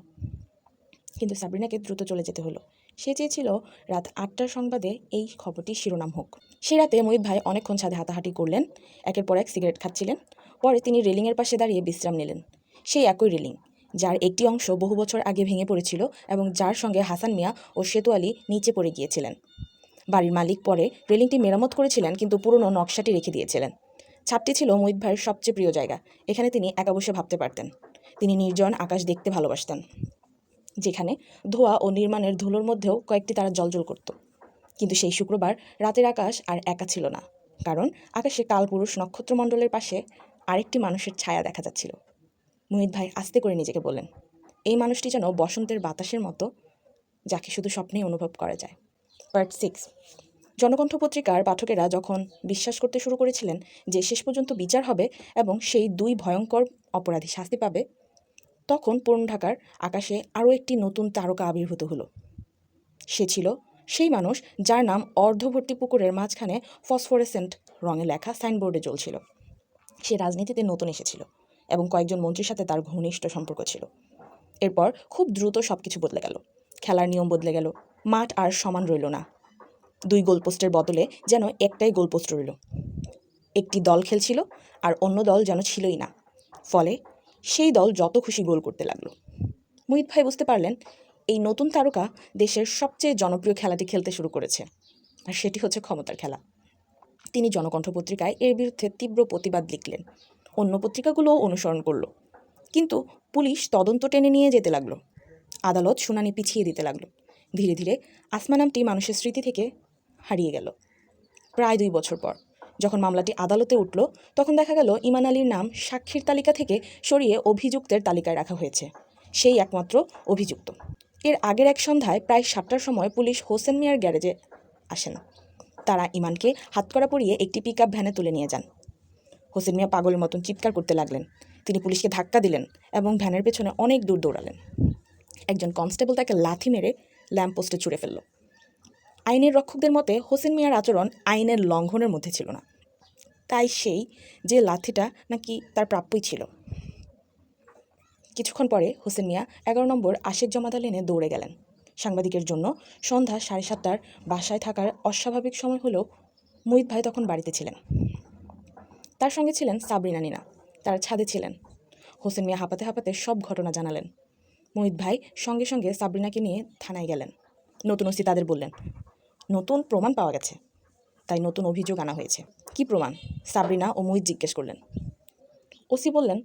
কিন্তু সাবরিনাকে দ্রুত চলে যেতে হলো। সে চেয়েছিল রাত 8টার সংবাদে এই খবরটি শিরোনাম হোক। সে রাতে মুহিত ভাই অনেকক্ষণ ছাদে হাঁটাহাঁটি করলেন, একের পর এক সিগারেট খাচ্ছিলেন। পরে তিনি রেলিংয়ের পাশে দাঁড়িয়ে বিশ্রাম নিলেন। সেই একই রেলিং, যার একটি অংশ বহু বছর আগে ভেঙে পড়েছিল এবং যার সঙ্গে হাসান মিয়া ও সেতু আলী নিচে পড়ে গিয়েছিলেন। বাড়ির মালিক পরে রেলিংটি মেরামত করেছিলেন, কিন্তু পুরনো নকশাটি রেখে দিয়েছিলেন। ছাদটি ছিল মুহিত ভাইয়ের সবচেয়ে প্রিয় জায়গা। এখানে তিনি একা বসে ভাবতে পারতেন। তিনি নির্জন আকাশ দেখতে ভালোবাসতেন, যেখানে ধোঁয়া ও নির্মাণের ধুলোর মধ্যেও কয়েকটি তারা জ্বলজ্বল করত। কিন্তু সেই শুক্রবার রাতের আকাশ আর একা ছিল না, কারণ আকাশে কালপুরুষ নক্ষত্রমণ্ডলের পাশে আরেকটি মানুষের ছায়া দেখা যাচ্ছিল। মুহিত ভাই আস্তে করে নিজেকে বললেন, এই মানুষটি যেন বসন্তের বাতাসের মতো, যাকে শুধু স্বপ্নেই অনুভব করা যায়। পার্ট 6। জনকণ্ঠ পত্রিকার পাঠকেরা যখন বিশ্বাস করতে শুরু করেছিলেন যে শেষ পর্যন্ত বিচার হবে এবং সেই 2 ভয়ঙ্কর অপরাধী শাস্তি পাবে, তখন পুরনো ঢাকার আকাশে আরও একটি নতুন তারকা আবির্ভূত হলো। সে ছিল সেই মানুষ যার নাম অর্ধভর্তি পুকুরের মাঝখানে ফসফোরেসেন্ট রঙে লেখা সাইনবোর্ডে জ্বলছিল। সে রাজনীতিতে নতুন এসেছিল এবং কয়েকজন মন্ত্রীর সাথে তার ঘনিষ্ঠ সম্পর্ক ছিল। এরপর খুব দ্রুত সব কিছু বদলে গেল। খেলার নিয়ম বদলে গেল। মাঠ আর সমান রইল না। 2 গোলপোস্টের বদলে যেন একটাই গোলপোস্ট রইল। একটি দল খেলছিল আর অন্য দল যেন ছিলই না। ফলে সেই দল যত খুশি গোল করতে লাগলো। মুহিত ভাই বুঝতে পারলেন, এই নতুন তারকা দেশের সবচেয়ে জনপ্রিয় খেলাটি খেলতে শুরু করেছে, আর সেটি হচ্ছে ক্ষমতার খেলা। তিনি জনকণ্ঠ পত্রিকায় এর বিরুদ্ধে তীব্র প্রতিবাদ লিখলেন। অন্য পত্রিকাগুলোও অনুসরণ করল, কিন্তু পুলিশ তদন্ত টেনে নিয়ে যেতে লাগলো। আদালত শুনানি পিছিয়ে দিতে লাগলো। ধীরে ধীরে আসমা নামটি মানুষের স্মৃতি থেকে হারিয়ে গেল। প্রায় 2 বছর পর যখন মামলাটি আদালতে উঠল, তখন দেখা গেল ইমান আলীর নাম সাক্ষীর তালিকা থেকে সরিয়ে অভিযুক্তের তালিকায় রাখা হয়েছে। সেই একমাত্র অভিযুক্ত। এর আগের এক সন্ধ্যায় প্রায় 7টার সময় পুলিশ হোসেন মিয়ার গ্যারেজে আসেন। তারা ইমানকে হাতকড়া পরিয়ে একটি পিকআপ ভ্যানে তুলে নিয়ে যান। হোসেন মিয়া পাগলের মতন চিৎকার করতে লাগলেন। তিনি পুলিশকে ধাক্কা দিলেন এবং ভ্যানের পেছনে অনেক দূর দৌড়ালেন। একজন কনস্টেবল তাকে লাথি মেরে ল্যাম্পপোস্টে ছুঁড়ে ফেলল। আইনের রক্ষকদের মতে হোসেন মিয়ার আচরণ আইনের লঙ্ঘনের মধ্যে ছিল না, তাই সেই যে লাথিটা নাকি তার প্রাপ্যই ছিল। কিছুক্ষণ পরে হোসেন মিয়া 11 নম্বর আশিক জমাদার লেনে দৌড়ে গেলেন। সাংবাদিকের জন্য সন্ধ্যা 7:30টার বাসায় থাকার অস্বাভাবিক সময় হলেও মুহিত ভাই তখন বাড়িতে ছিলেন। তার সঙ্গে ছিলেন সাবরিনা নিনা। তারা ছাদে ছিলেন। হোসেন মিয়া হাঁপাতে হাঁপাতে সব ঘটনা জানালেন। মুহিত ভাই সঙ্গে সঙ্গে সাবরিনাকে নিয়ে থানায় গেলেন। নতুন ওসি তাদের বললেন, নতুন প্রমাণ পাওয়া গেছে, তাই নতুন অভিযোগ আনা হয়েছে। কি প্রমাণ? সাবরিনা ও মুহিত জিজ্ঞেস করলেন। ওসি বললেন,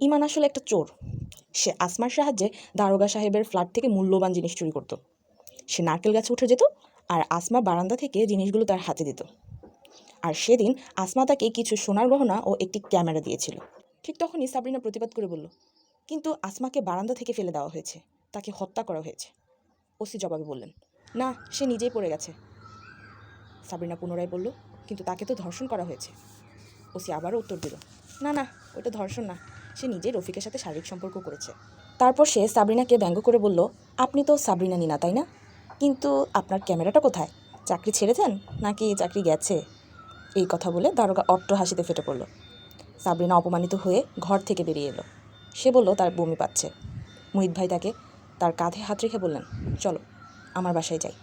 ইমান আসলে একটা চোর। সে আসমার সাহায্যে দারোগা সাহেবের ফ্ল্যাট থেকে মূল্যবান জিনিস চুরি করত। সে নারকেল গাছে উঠে যেত আর আসমা বারান্দা থেকে জিনিসগুলো তার হাতে দিত। আর সেদিন আসমা তাকে কিছু সোনার গহনা ও একটি ক্যামেরা দিয়েছিল। ঠিক তখনই সাবরিনা প্রতিবাদ করে বলল, কিন্তু আসমাকে বারান্দা থেকে ফেলে দেওয়া হয়েছে, তাকে হত্যা করা হয়েছে। ওসি জবাবে বললেন, না, সে নিজেই পড়ে গেছে। সাবরিনা পুনরায় বলল, কিন্তু তাকে তো ধর্ষণ করা হয়েছে। ওসি আবারও উত্তর দিল, না না, ওটা ধর্ষণ না, সে নিজেই রফিকের সাথে শারীরিক সম্পর্ক করেছে। তারপর সে সাবরিনাকে ব্যঙ্গ করে বলল, আপনি তো সাবরিনা নিনা, তাই না? কিন্তু আপনার ক্যামেরাটা কোথায়? চাকরি ছেড়েছেন নাকি চাকরি গেছে? এই কথা বলে দারোগা অট্ট হাসিতে ফেটে পড়ল। সাবরিনা অপমানিত হয়ে ঘর থেকে বেরিয়ে এলো। সে বলল তার বমি পাচ্ছে। মুহিত ভাই তাকে তার কাঁধে হাত রেখে বললেন, চলো আমার বাসায় যাই।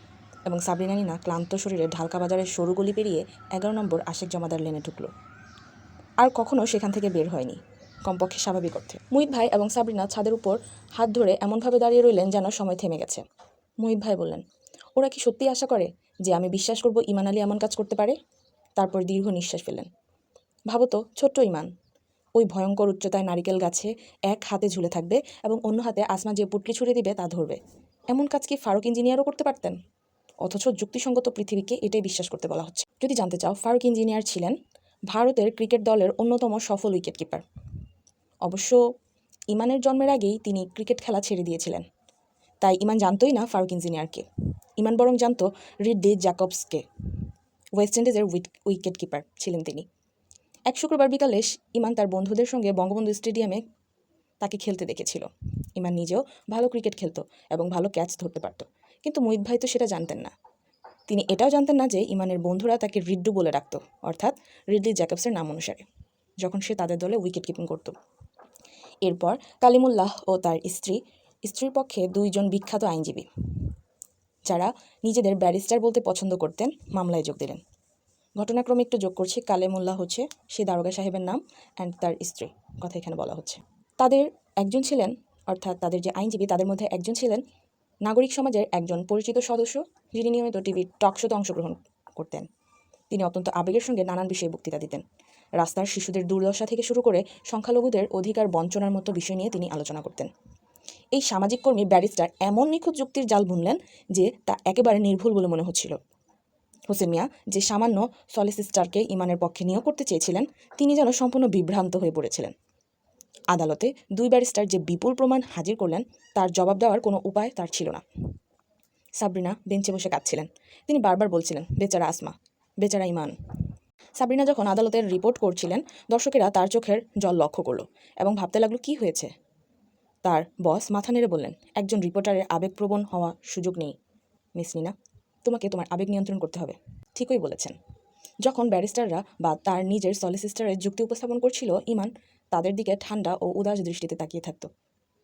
এবং সাবরিনা নিনা ক্লান্ত শরীরে ঢালকা বাজারের সরু গলি পেরিয়ে 11 নম্বর আশিক জমাদার লেনে ঢুকলো। আর কখনো সেখান থেকে বের হয়নি, কমপক্ষে স্বাভাবিক অর্থে। মুহিত ভাই এবং সাবরিনা ছাদের উপর হাত ধরে এমনভাবে দাঁড়িয়ে রইলেন যেন সময় থেমে গেছে। মুহিত ভাই বললেন, ওরা কি সত্যিই আশা করে যে আমি বিশ্বাস করব ইমান আলী এমন কাজ করতে পারে? তারপর দীর্ঘ নিঃশ্বাস ফেললেন। ভাবো তো, ছোট্ট ইমান ওই ভয়ঙ্কর উচ্চতায় নারিকেল গাছে এক হাতে ঝুলে থাকবে এবং অন্য হাতে আসমা যে পুটলি ছুড়ে দিবে তা ধরবে। এমন কাজ কি ফারুক ইঞ্জিনিয়ারও করতে পারতেন? অথচ যুক্তিসঙ্গত পৃথিবীকে এটাই বিশ্বাস করতে বলা হচ্ছে। যদি জানতে চাও, ফারুক ইঞ্জিনিয়ার ছিলেন ভারতের ক্রিকেট দলের অন্যতম সফল উইকেট কিপার। অবশ্য ইমানের জন্মের আগেই তিনি ক্রিকেট খেলা ছেড়ে দিয়েছিলেন, তাই ইমান জানতোই না ফারুক ইঞ্জিনিয়ারকে। ইমান বরং জানতো রিডলি জ্যাকবসকে। ওয়েস্ট ইন্ডিজের উইকেট কিপার ছিলেন তিনি। এক শুক্রবার বিকালে ইমান তার বন্ধুদের সঙ্গে বঙ্গবন্ধু স্টেডিয়ামে তাকে খেলতে দেখেছিল। ইমান নিজেও ভালো ক্রিকেট খেলতো এবং ভালো ক্যাচ ধরতে পারত, কিন্তু মুহিত ভাই তো সেটা জানতেন না। তিনি এটাও জানতেন না যে ইমানের বন্ধুরা তাকে রিড্ডু বলে ডাকত, অর্থাৎ রিডলি জ্যাকবসের নাম অনুসারে, যখন সে তাদের দলে উইকেট কিপিং করত। এরপর কালিমুল্লাহ ও তার স্ত্রীর পক্ষে 2 জন বিখ্যাত আইনজীবী, যারা নিজেদের ব্যারিস্টার বলতে পছন্দ করতেন, মামলায় যোগ দিলেন। ঘটনাক্রমে একটু যোগ করছি, কালেমুল্লাহ হচ্ছে সে দারোগা সাহেবের নাম, অ্যান্ড তার স্ত্রী কথা এখানে বলা হচ্ছে। তাদের একজন ছিলেন, অর্থাৎ তাদের যে আইনজীবী তাদের মধ্যে একজন ছিলেন নাগরিক সমাজের একজন পরিচিত সদস্য, যিনি নিয়মিত টিভির টক শোতে অংশগ্রহণ করতেন। তিনি অত্যন্ত আবেগের সঙ্গে নানান বিষয়ে বক্তৃতা দিতেন। রাস্তার শিশুদের দুর্দশা থেকে শুরু করে সংখ্যালঘুদের অধিকার বঞ্চনার মতো বিষয় নিয়ে তিনি আলোচনা করতেন। এই সামাজিক কর্মী ব্যারিস্টার এমন নিখুঁত যুক্তির জাল বুনলেন যে তা একেবারে নির্ভুল বলে মনে হচ্ছিল। হোসেন মিয়া যে সামান্য সলিসিস্টারকে ইমানের পক্ষে নিয়োগ করতে চেয়েছিলেন, তিনি যেন সম্পূর্ণ বিভ্রান্ত হয়ে পড়েছিলেন। আদালতে 2 ব্যারিস্টার যে বিপুল প্রমাণ হাজির করলেন, তার জবাব দেওয়ার কোনো উপায় তার ছিল না। সাবরিনা বেঞ্চে বসে কাঁদছিলেন। তিনি বারবার বলছিলেন, বেচারা আসমা, বেচারা ইমান। সাবরিনা যখন আদালতের রিপোর্ট করছিলেন, দর্শকেরা তার চোখের জল লক্ষ্য করলো এবং ভাবতে লাগলো কি হয়েছে। তার বস মাথা নেড়ে বললেন, একজন রিপোর্টারের আবেগপ্রবণ হওয়া সুযোগ নেই মিস নিনা, তোমাকে তোমার আবেগ নিয়ন্ত্রণ করতে হবে। ঠিকই বলেছেন। যখন ব্যারিস্টাররা বা তার নিজের সলিসিস্টারের যুক্তি উপস্থাপন করছিল, ইমান তাদের দিকে ঠান্ডা ও উদাস দৃষ্টিতে তাকিয়ে থাকত,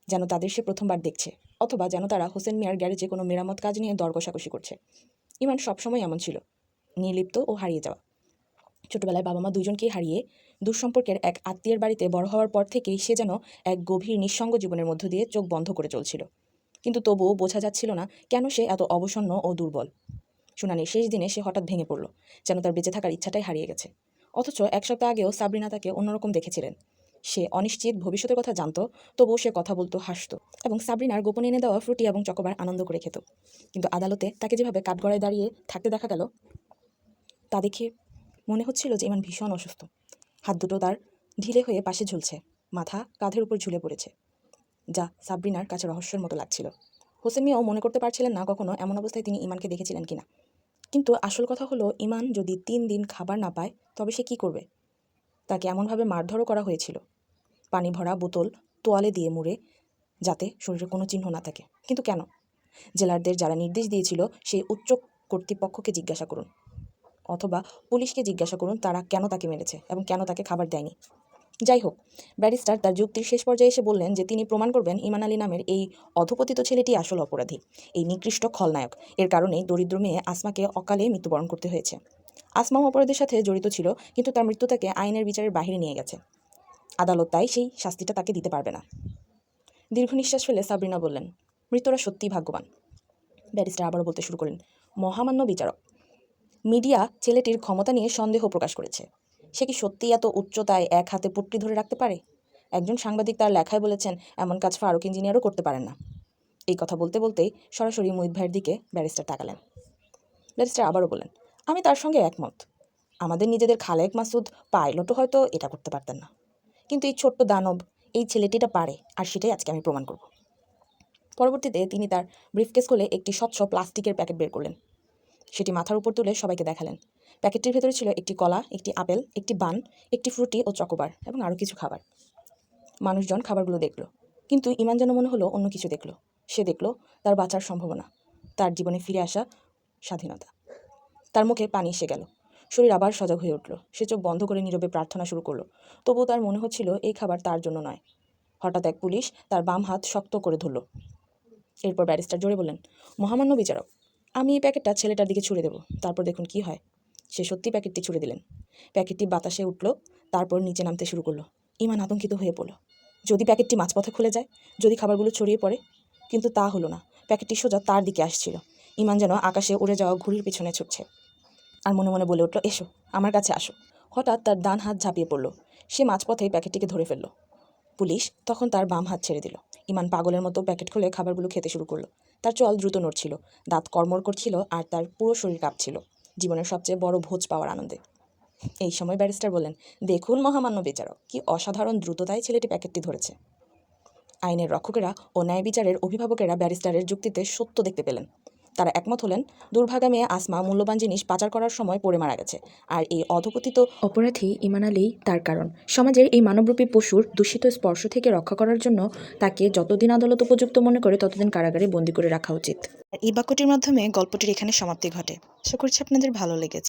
যেন তাদের সে প্রথমবার দেখছে, অথবা যেন তারা হোসেন মিয়ার গ্যারেজে কোনো মেরামত কাজ নিয়ে দর কষাকষি করছে। ইমান সবসময় এমন ছিল, নির্লিপ্ত ও হারিয়ে যাওয়া। ছোটবেলায় বাবা মা দুজনকেই হারিয়ে দুঃসম্পর্কের এক আত্মীয়ের বাড়িতে বড় হওয়ার পর থেকেই সে যেন এক গভীর নিঃসঙ্গ জীবনের মধ্য দিয়ে চোখ বন্ধ করে চলছিল। কিন্তু তবুও বোঝা যাচ্ছিল না কেন সে এত অবসন্ন ও দুর্বল। শুনানির শেষ দিনে সে হঠাৎ ভেঙে পড়ল, যেন তার বেঁচে থাকার ইচ্ছাটাই হারিয়ে গেছে। অথচ 1 সপ্তাহ আগেও সাবরিনা তাকে অন্যরকম দেখেছিলেন। সে অনিশ্চিত ভবিষ্যতের কথা জানতো, তবুও সে কথা বলতো, হাসতো এবং সাবরিনার গোপনে এনে দেওয়া ফ্রুটি এবং চকোবার আনন্দ করে খেত। কিন্তু আদালতে তাকে যেভাবে কাঠগড়ায় দাঁড়িয়ে থাকতে দেখা গেল, তা দেখে মনে হচ্ছিল যে ইমান ভীষণ অসুস্থ। হাত দুটো তার ঢিলে হয়ে পাশে ঝুলছে, মাথা কাঁধের উপর ঝুলে পড়েছে, যা সাবরিনার কাছে রহস্যের মতো লাগছিল। হোসেন মিয়াও মনে করতে পারছিলেন না কখনো এমন অবস্থায় তিনি ইমানকে দেখেছিলেন কিনা। কিন্তু আসল কথা হলো, ইমান যদি 3 দিন খাবার না পায় তবে সে কী করবে? তাকে এমনভাবে মারধরও করা হয়েছিল, পানি ভরা বোতল তোয়ালে দিয়ে মুড়ে, যাতে শরীরে কোনো চিহ্ন না থাকে। কিন্তু কেন? জেলারদের যারা নির্দেশ দিয়েছিল সেই উচ্চ কর্তৃপক্ষকে জিজ্ঞাসা করুন, অথবা পুলিশকে জিজ্ঞাসা করুন তারা কেন তাকে মেরেছে এবং কেন তাকে খাবার দেয়নি। যাই হোক, ব্যারিস্টার তার যুক্তির শেষ পর্যায়ে এসে বললেন যে তিনি প্রমাণ করবেন ইমান আলী নামের এই অধপতিত ছেলেটি আসল অপরাধী, এই নিকৃষ্ট খলনায়ক। এর কারণেই দরিদ্র মেয়ে আসমাকে অকালে মৃত্যুবরণ করতে হয়েছে। আসমাও অপরাধের সাথে জড়িত ছিল, কিন্তু তার মৃত্যু তাকে আইনের বিচারের বাইরে নিয়ে গেছে। আদালত তাই সেই শাস্তিটা তাকে দিতে পারবে না। দীর্ঘ নিঃশ্বাস ফেলে সাবরিনা বললেন, মৃত্যুরা সত্যিই ভাগ্যবান। ব্যারিস্টার আবারও বলতে শুরু করলেন, মহামান্য বিচারক, মিডিয়া ছেলেটির ক্ষমতা নিয়ে সন্দেহ প্রকাশ করেছে। সে কি সত্যিই এত উচ্চতায় এক হাতে পট্টি ধরে রাখতে পারে? একজন সাংবাদিক তার লেখায় বলেছেন এমন কাজ ফারুক ইঞ্জিনিয়ারও করতে পারেন না। এই কথা বলতে বলতেই সরাসরি মুহিত ভাইয়ের দিকে ব্যারিস্টার তাকালেন। ব্যারিস্টার আবারও বললেন, আমি তার সঙ্গে একমত। আমাদের নিজেদের খালেক মাসুদ পাইলটও হয়তো এটা করতে পারতেন না, কিন্তু এই ছোট্ট দানব, এই ছেলেটিটা পারে, আর সেটাই আজকে আমি প্রমাণ করব। পরবর্তীতে তিনি তার ব্রিফকেস খুলে একটি স্বচ্ছ প্লাস্টিকের প্যাকেট বের করলেন। সেটি মাথার উপর তুলে সবাইকে দেখালেন। প্যাকেটটির ভেতরে ছিল একটি কলা, একটি আপেল, একটি বান, একটি ফ্রুটি ও চকোবার এবং আরও কিছু খাবার। মানুষজন খাবারগুলো দেখল, কিন্তু ইমান যেন মনে হলো অন্য কিছু দেখল। সে দেখল তার বাঁচার সম্ভাবনা, তার জীবনে ফিরে আসা স্বাধীনতা। তার মুখে পানি এসে গেল, শরীর আবার সজাগ হয়ে উঠল। সে চোখ বন্ধ করে নীরবে প্রার্থনা শুরু করলো। তবুও তার মনে হচ্ছিল এই খাবার তার জন্য নয়। হঠাৎ এক পুলিশ তার বাম হাত শক্ত করে ধরল। এরপর ব্যারিস্টার জোরে বললেন, মহামান্য বিচারক, আমি এই প্যাকেটটা ছেলেটার দিকে ছুঁড়ে দেবো, তারপর দেখুন কি হয়। সে সত্যি প্যাকেটটি ছুঁড়ে দিলেন। প্যাকেটটি বাতাসে উঠল, তারপর নিচে নামতে শুরু করলো। ইমান আতঙ্কিত হয়ে পড়ল। যদি প্যাকেটটি মাঝপথে খুলে যায়, যদি খাবারগুলো ছড়িয়ে পড়ে। কিন্তু তা হলো না। প্যাকেটটি সোজা তার দিকে আসছিল। ইমান যেন আকাশে উড়ে যাওয়া ঘুড়ির পিছনে ছুটছে, আর মনে মনে বলে উঠল, এসো, আমার কাছে আসো। হঠাৎ তার ডান হাত ঝাঁপিয়ে পড়ল। সে মাঝপথেই প্যাকেটটিকে ধরে ফেলল। পুলিশ তখন তার বাম হাত ছেড়ে দিল। ইমান পাগলের মতো প্যাকেট খুলে খাবারগুলো খেতে শুরু করলো। তার চল দ্রুত নড়ছিল, দাঁত কড়মড় করছিল, আর তার পুরো শরীর কাঁপছিল জীবনের সবচেয়ে বড় ভোজ পাওয়ার আনন্দে। এই সময় ব্যারিস্টার বললেন, দেখুন মহামান্য বিচারক, কি অসাধারণ দ্রুততায় ছেলেটি প্যাকেটটি ধরেছে। আইনের রক্ষকেরা ও ন্যায় বিচারের অভিভাবকেরা ব্যারিস্টারের যুক্তিতে সত্য দেখতে পেলেন। তারা একমত হলেন, দুর্ভাগা মেয়ে আসমা মূল্যবান জিনিস পাচার করার সময় পড়ে মারা গেছে, আর এই অধপতিত অপরাধী ইমান আলী তার কারণ। সমাজের এই মানবরূপী পশুর দূষিত স্পর্শ থেকে রক্ষা করার জন্য তাকে যতদিন আদালত উপযুক্ত মনে করে ততদিন কারাগারে বন্দী করে রাখা উচিত। এই বাক্যটির মাধ্যমে গল্পটির এখানে সমাপ্তি ঘটে। আশা করছি আপনাদের ভালো লেগেছে।